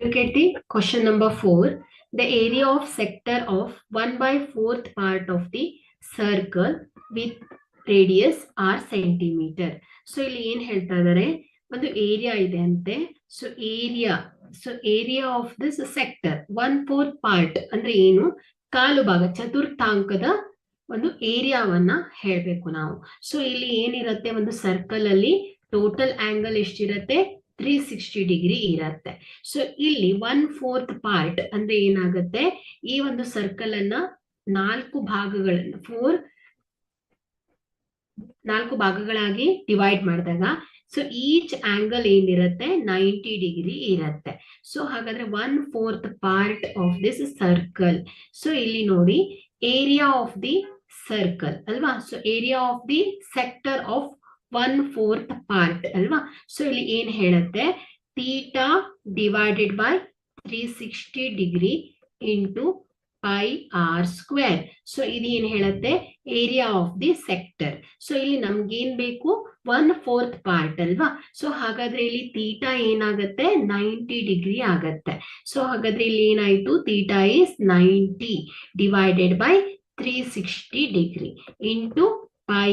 Look at the question number 4. The area of sector of 1 by 4th part of the circle with radius r centimeter. So ಇಲ್ಲಿ ಏನ್ ಹೇಳ್ತಾ ಇದಾರೆ, ಒಂದು area ಇದೆ ಅಂತೆ. So area of this sector 1/4 part ಅಂದ್ರೆ ಏನು, ಕಾಲು ಭಾಗ, ಚತುರ್ಥಾಂಕದ ಒಂದು ಏರಿಯಾವನ್ನ ಹೇಳ್ಬೇಕು ನಾವು. ಸೊ ಇಲ್ಲಿ ಏನಿರತ್ತೆ, ಒಂದು ಸರ್ಕಲ್ ಅಲ್ಲಿ ಟೋಟಲ್ ಆಂಗಲ್ ಎಷ್ಟಿರತ್ತೆ, 360 ಡಿಗ್ರಿ ಇರತ್ತೆ. ಸೊ ಇಲ್ಲಿ 1/4 ಪಾರ್ಟ್ ಅಂದ್ರೆ ಏನಾಗುತ್ತೆ, ಈ ಒಂದು ಸರ್ಕಲ್ ಅನ್ನ ನಾಲ್ಕು ಭಾಗಗಳಾಗಿ ಡಿವೈಡ್ ಮಾಡಿದಾಗ ಸೊ ಈಚ್ ಆಂಗಲ್ ಏನಿರುತ್ತೆ 90 ಡಿಗ್ರಿ ಇರತ್ತೆ. ಸೊ ಹಾಗಾದ್ರೆ 1/4 part of this circle. So ಇಲ್ಲಿ ನೋಡಿ, ಏರಿಯಾ ಆಫ್ ದಿ ಸರ್ಕಲ್ ಅಲ್ವಾ. So area of the sector of 1/4 part ಅಲ್ವಾ. ಸೊ ಇಲ್ಲಿ ಏನ್ ಹೇಳುತ್ತೆ, theta divided by 360 degree into pi r square. So ಇದು ಏನ್ ಹೇಳುತ್ತೆ, area of the sector. So ಇಲ್ಲಿ ನಮ್ಗೇನ್ ಬೇಕು, 1/4 ಪಾರ್ಟ್ ಅಲ್ವಾ. ಸೊ ಹಾಗಾದ್ರೆ ಇಲ್ಲಿ ಥೀಟಾ ಏನಾಗತ್ತೆ, 90 ಡಿಗ್ರಿ ಆಗತ್ತೆ. ಸೊ ಹಾಗಾದ್ರೆ ಇಲ್ಲಿ ಏನಾಯ್ತು, theta is 90 divided by 360 degree into pi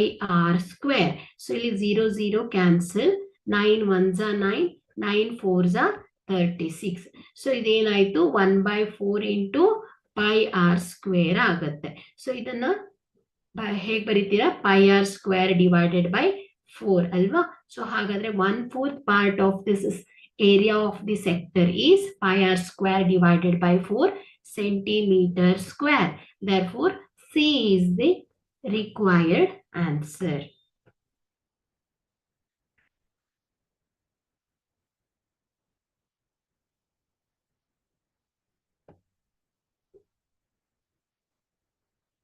r square. So ಇಲ್ಲಿ 0 0 cancel, 9 1s are 9, 9 4s are 36. So ಇದೇನಾಯ್ತು, 1/4 into pi r square ಆಗತ್ತೆ. ಸೊ ಇದನ್ನ ಹೇಗೆ ಬರೀತೀರಾ, pi r square divided by 4 ಅಲ್ವಾ. ಸೊ ಹಾಗಾದ್ರೆ 1/4 part of this area of the sector is pi r square divided by 4 centimeter square. Therefore C is the required answer.